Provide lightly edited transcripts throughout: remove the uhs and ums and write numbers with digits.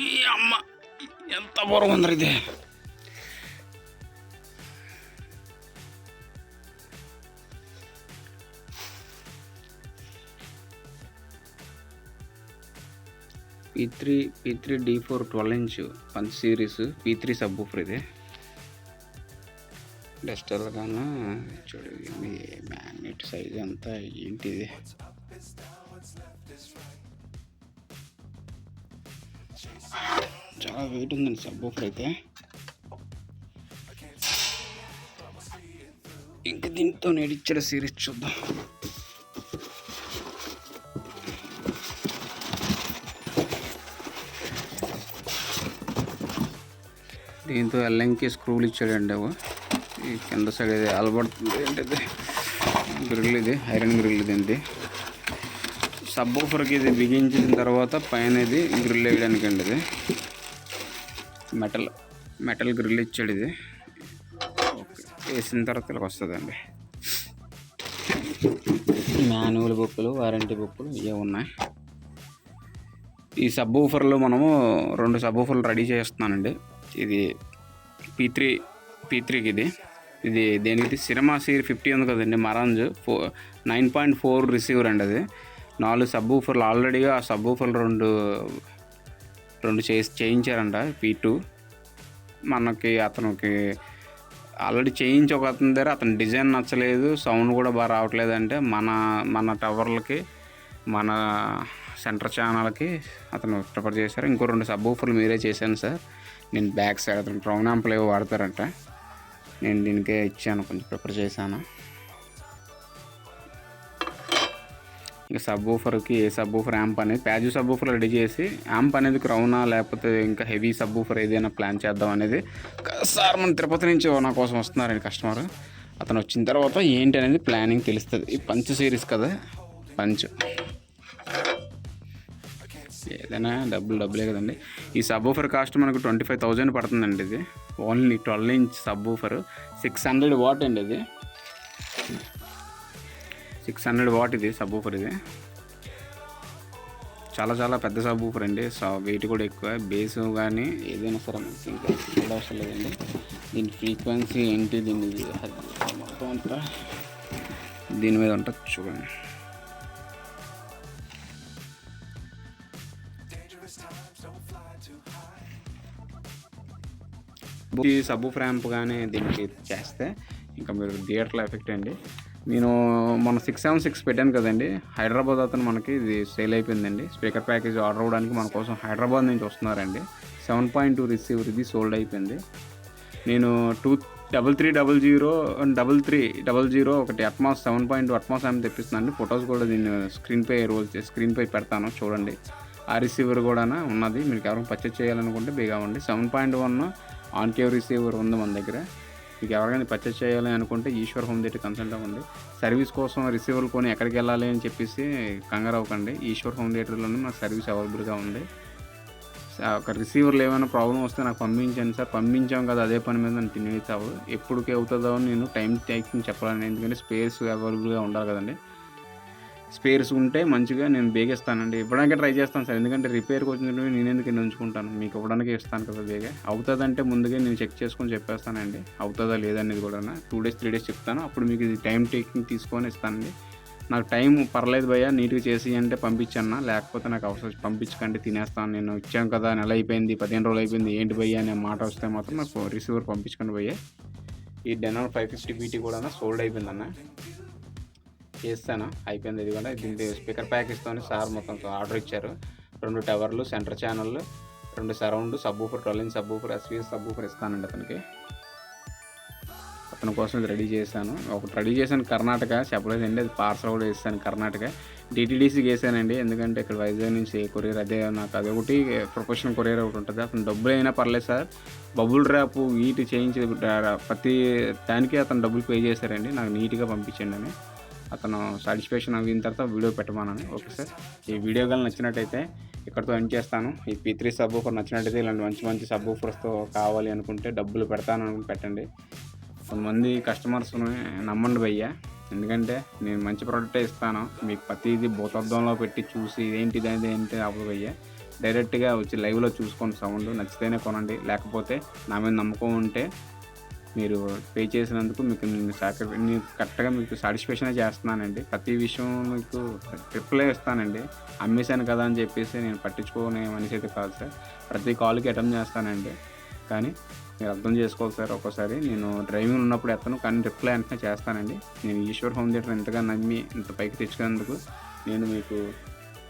ఈ అమ్మ ఎంత బరువు ఉందరు ఇది. p3d4 12" punch series p3 subwoofer ఇది. డస్టర్గాను చూడు మ్యాగ్నెట్ సైజ్ అంతా ఏంటిది. చాలా వెయిట్ ఉందండి సబ్బూఫర్ అయితే. ఇంకా దీంతో నేడిచ్చాడు సిరీస్ చూద్దాం. దీంతో ఎల్లంకి స్క్రూలు ఇచ్చాడండి. ఈ కింద సైడ్ ఇది అలబడుతుంది. ఏంటిది గ్రిల్, ఇది ఐరన్ గ్రిల్. ఇది సబ్బూఫర్కి ఇది బిగించిన తర్వాత పైన ఇది గ్రిల్ వేయడానికి అండి. ఇది మెటల్ గ్రిల్ ఇచ్చాడు. ఇది వేసిన తర్వాత ఇలా వస్తుందండి. మాన్యువల్ బుక్కులు, వారంటీ బుక్కులు ఇవే ఉన్నాయి. ఈ సబ్బూఫర్లో మనము 2 సబ్బూఫర్లు రెడీ చేస్తున్నానండి. ఇది p3కి ఇది దేనికి సినిమా సీర్ 50 ఉంది కదండి. మరాంజ్ 9.4 రిసీవర్ అండి. అది 4 సబ్బూఫర్లు ఆల్రెడీగా ఆ సబ్బూఫర్లు రెండు చేయించారంట. p2 మనకి అతనికి ఆల్రెడీ చేయించి ఒక అతని దగ్గర అతని డిజైన్ నచ్చలేదు, సౌండ్ కూడా బాగా రావట్లేదు అంటే మన టవర్లకి, మన సెంటర్ ఛానల్కి అతను ప్రిఫర్ చేశారు. ఇంకో 2 సబ్బూఫర్లు మీరే చేశాను సార్, నేను బ్యాక్ సైడ్ అతను ట్రౌన్ యాంప్లు ఏవో వాడతారంట, నేను దీనికే ఇచ్చాను, కొంచెం ప్రిఫర్ చేశాను. ఇంకా సబ్బూఫర్కి ఏ సబ్బూఫర్ యాంప్ అనేది ప్యాజు సబ్బూఫర్ రెడీ చేసి యాంప్ అనేది క్రౌనా లేకపోతే ఇంకా హెవీ సబ్బూఫర్ ఏదైనా ప్లాన్ చేద్దాం అనేది. సార్ మన తిరుపతి నుంచి నా కోసం వస్తున్నారండి కస్టమర్. అతను వచ్చిన తర్వాత ఏంటి అనేది ప్లానింగ్ తెలుస్తుంది. ఈ పంచ్ సిరీస్ కదా, పంచ్ ఏదైనా డబ్బులే కదండి. ఈ సబ్బూఫర్ కాస్ట్ మనకు 25,000 పడుతుందండి. ఇది ఓన్లీ 12 ఇంచ్ సబ్బూఫర్, 600 వాట్ అండి. ఇది 600 వాట్ ఇది సబ్బూఫర్. ఇది చాలా పెద్ద సబ్బూఫర్ అండి. వెయిట్ కూడా ఎక్కువ, బేస్ కానీ ఏదైనా సరే మనకి ఇంకా చూడ అవసరం లేదండి. దీని ఫ్రీక్వెన్సీ ఏంటి, దీన్ని మొత్తం అంతా దీని మీద ఉంటుంది చూడండి. ఈ సబ్బూఫర్ యాంప్ కానీ దీనికి చేస్తే ఇంకా మీరు థియేటర్లో ఎఫెక్ట్ అండి. నేను మొన్న 676 పెట్టాను కదండి, హైదరాబాద్ అతను మనకి ఇది సేల్ అయిపోయిందండి. స్పీకర్ ప్యాకేజ్ ఆర్డర్ అవ్వడానికి మన కోసం హైదరాబాద్ నుంచి వస్తున్నారండి. 7.2 రిసీవర్ ఇది సోల్డ్ అయిపోయింది. నేను 23300 అండ్ 3300 ఒకటి అట్మాస్ 7.2 అట్మాస్ యాంప్ తెప్పిస్తున్నాను. ఫొటోస్ కూడా దీన్ని స్క్రీన్ పై పెడతాను చూడండి. ఆ రిసీవర్ కూడా ఉన్నది. మీకు ఎవరైనా పర్చేజ్ చేయాలనుకుంటే బేగా ఉంది. 7.1 ఆన్ కేవ్ రిసీవర్ ఉంది మన దగ్గర. మీకు ఎవరికైనా పర్చేజ్ చేయాలి అనుకుంటే ఈశ్వర్ హోమ్ థియేటర్ కన్సల్ట్ అవ్వండి. సర్వీస్ కోసం రిసీవర్లు కొని ఎక్కడికి వెళ్ళాలి అని చెప్పేసి కంగారు అవ్వకండి. ఈశ్వర్ హోమ్ థియేటర్లోనే మన సర్వీస్ అవైలబుల్గా ఉంది. ఒక రిసీవర్లు ఏమైనా ప్రాబ్లం వస్తే నాకు పంపించండి సార్. పంపించాం కదా అదే పని మీద నన్ను తినేది అవ్వదు. ఎప్పటికే అవుతుందో అని నేను టైం టేకింగ్ చెప్పాలని, ఎందుకంటే స్పేస్ అవైలబుల్గా ఉండాలి కదండి. స్పేర్స్ ఉంటే మంచిగా నేను బేగిస్తానండి, ఇవ్వడానికి ట్రై చేస్తాను సార్. ఎందుకంటే రిపేర్కి వచ్చినట్టు నేను ఎందుకు ఉంచుకుంటాను, మీకు ఇవ్వడానికి ఇస్తాను కదా బేగా. అవుతుందంటే ముందుగా నేను చెక్ చేసుకొని చెప్పేస్తానండి, అవుతుందా లేదనేది కూడా 2 days 3 days చెప్తాను. అప్పుడు మీకు ఇది టైం టేకింగ్ తీసుకొని ఇస్తానండి. నాకు టైం పర్లేదు భయ్యా, నీట్గా చేసి అంటే పంపించన్నా, లేకపోతే నాకు అవసరం పంపించకండి, తినేస్తాను. నేను ఇచ్చాను కదా, నెల అయిపోయింది, 15 రోజులు అయిపోయింది, ఏంటి భయ్యా అనే మాట వస్తే మాత్రం నాకు రిసీవర్ పంపించకండి భయ్యా. ఈ డెనాన్ 550 PT కూడా సోల్డ్ అయిపోయిందన్న, చేస్తాను, అయిపోయింది. ఇది కూడా దీనికి స్పీకర్ ప్యాక్ ఇస్తామని సార్ మొత్తం ఆర్డర్ ఇచ్చారు. 2 టవర్లు, సెంటర్ ఛానళ్ళు, 2 surround, subwoofer 12 inch subwoofer, SVS subwoofer ఇస్తానండి అతనికి. అతని కోసం ఇది రెడీ చేశాను. ఒకటి రెడీ చేశాను కర్ణాటక, చెప్పలేదండి, అది పార్సల్ కూడా వేసాను కర్ణాటక. DTDCకి వేసానండి, ఎందుకంటే ఇక్కడ వైజాగ్ నుంచి కొరియర్ అదే నాకు అదొకటి ప్రొఫెషనల్ కొరియర్ ఒకటి ఉంటుంది. అతను డబ్బులు అయినా పర్లేదు సార్, బబుల్ ర్యాప్ వీటి చేయించి ప్రతి దానికి అతను డబ్బులు పే చేశారండి. నాకు నీట్గా పంపించండి అని అతను సాటిస్ఫాక్షన్ అయిన తర్వాత వీడియో పెట్టమని. ఓకే సార్, ఈ వీడియో కానీ నచ్చినట్టయితే ఇక్కడితో ఎండ్ చేస్తాను. ఈ p3 సబ్బూఫర్ నచ్చినట్టయితే ఇలాంటి మంచి సబ్బూఫర్స్తో కావాలి అనుకుంటే డబ్బులు పెడతాను అనుకుంటే పెట్టండి. కొంతమంది కస్టమర్స్ని నమ్మండి భయ్యా, ఎందుకంటే నేను మంచి ప్రోడక్టే ఇస్తాను. మీకు ప్రతిదీ భూతద్దంలో పెట్టి చూసి ఇదేంటి అవ్వదు భయ్యా. డైరెక్ట్గా వచ్చి లైవ్లో చూసుకోండి సౌండ్, నచ్చితేనే కొనండి. లేకపోతే నా మీద నమ్మకం ఉంటే మీరు పే చేసినందుకు మీకు కరెక్ట్గా మీకు సాటిస్ఫాక్షనే చేస్తున్నానండి. ప్రతి విషయం మీకు రిప్లై ఇస్తానండి. అమ్మేశాను కదా అని చెప్పేసి నేను పట్టించుకోనే మనిషి అయితే కాదు సార్. ప్రతి కాల్కి అటెంప్ట్ చేస్తానండి. కానీ మీరు అర్థం చేసుకోవాలి సార్. ఒక్కోసారి నేను డ్రైవింగ్ ఉన్నప్పుడు ఎత్తను, కానీ రిప్లై వెంటనే చేస్తానండి. నేను ఈశ్వర్ హోమ్ థియేటర్ ఇంతగా నమ్మి ఇంత పైకి తెచ్చుకున్నందుకు నేను మీకు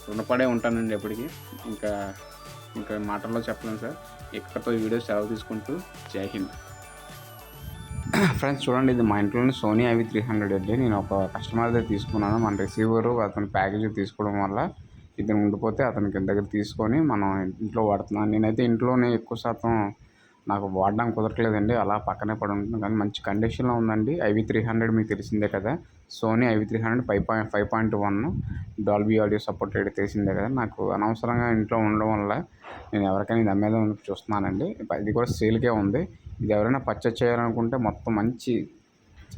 రుణపడే ఉంటానండి ఎప్పటికీ. ఇంకా మాటల్లో చెప్పలేను సార్. ఇక్కడితో ఈ వీడియో సెలవు తీసుకుంటూ జై హింద్. ఫ్రెండ్స్ చూడండి, ఇది మా ఇంట్లోనే సోనీ IV300 అండి. నేను ఒక కస్టమర్ దగ్గర తీసుకున్నాను. మన రిసీవరు అతని ప్యాకేజ్ తీసుకోవడం వల్ల ఇతను ఉండిపోతే అతనికి దగ్గర తీసుకొని మనం ఇంట్లో వాడుతున్నాను. నేనైతే ఇంట్లోనే ఎక్కువ శాతం నాకు వాడడానికి కుదరట్లేదండి, అలా పక్కనే పడి ఉంటుంది. కానీ మంచి కండిషన్లో ఉందండి. IV300 మీకు తెలిసిందే కదా, Sony IV300 5.1 Dolby audio supported తెలిసిందే కదా. నాకు అనవసరంగా ఇంట్లో ఉండడం వల్ల నేను ఎవరికైనా ఇది అమ్మేదాం చూస్తున్నానండి. ఇది కూడా సేల్కే ఉంది. ఇది ఎవరైనా పర్చేజ్ చేయాలనుకుంటే మొత్తం మంచి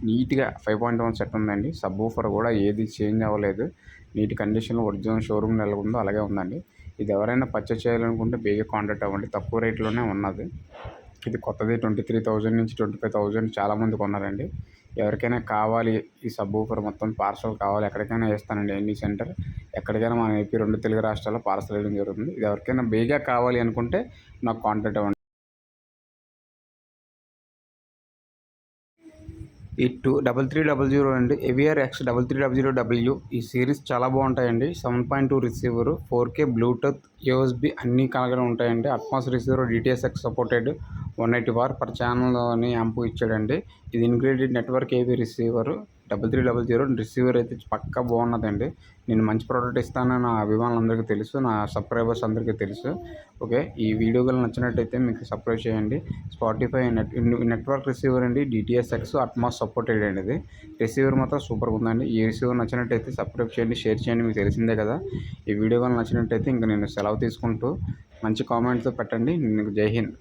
నీట్గా 5.1 సెట్ ఉందండి. సబ్వూఫర్ కూడా ఏది చేంజ్ అవ్వలేదు, నీట్ కండిషన్లో ఒరిజినల్ షోరూమ్ ఎలా ఉందో అలాగే ఉందండి. ఇది ఎవరైనా పర్చేజ్ చేయాలనుకుంటే బేగా కాంటాక్ట్ అవ్వండి, తక్కువ రేట్లోనే ఉన్నది. ఇది కొత్తది 23,000 నుంచి 25,000 చాలామంది కొన్నారండి. ఎవరికైనా కావాలి ఈ సబ్వూఫర్ మొత్తం పార్సల్ కావాలి, ఎక్కడికైనా వేస్తానండి. ఎనీ సెంటర్ ఎక్కడికైనా మన ఏపీ 2 తెలుగు రాష్ట్రాల్లో పార్సల్ వేయడం జరుగుతుంది. ఇది ఎవరికైనా బేగా కావాలి అనుకుంటే నాకు కాంటాక్ట్ అవ్వండి. ఈ 3300 అండి, AVR X3300W. ఈ సిరీస్ చాలా బాగుంటాయండి. 7.2 రిసీవరు, 4K బ్లూటూత్, USB అన్నీ కలగడం ఉంటాయండి. Atmos receiver, DTSX supported, 180 what per channel అని యాంపు ఇచ్చాడండి. ఇది integrated network AV receiver 3300. Receiver అయితే పక్కా బాగున్నదండి. నేను మంచి ప్రోడక్ట్ ఇస్తానని నా అభిమానులందరికీ తెలుసు, నా సబ్స్క్రైబర్స్ అందరికీ తెలుసు. ఓకే, ఈ వీడియో కనుక నచ్చినట్టయితే మీకు సబ్స్క్రైబ్ చేయండి. స్పాటిఫై నెట్వర్క్ రిసీవర్ అండి, DTSX అట్మాస్ సపోర్టెడ్ అండి. ఇది రిసీవర్ మాత్రం సూపర్గా ఉందండి. ఈ రిసీవర్ నచ్చినట్టయితే సబ్స్క్రైబ్ చేయండి, షేర్ చేయండి, మీకు తెలిసిందే కదా. ఈ వీడియో కనుక నచ్చినట్టయితే ఇంకా నేను సెలవు తీసుకుంటూ మంచి కామెంట్తో పెట్టండి. మీకు జై హింద్.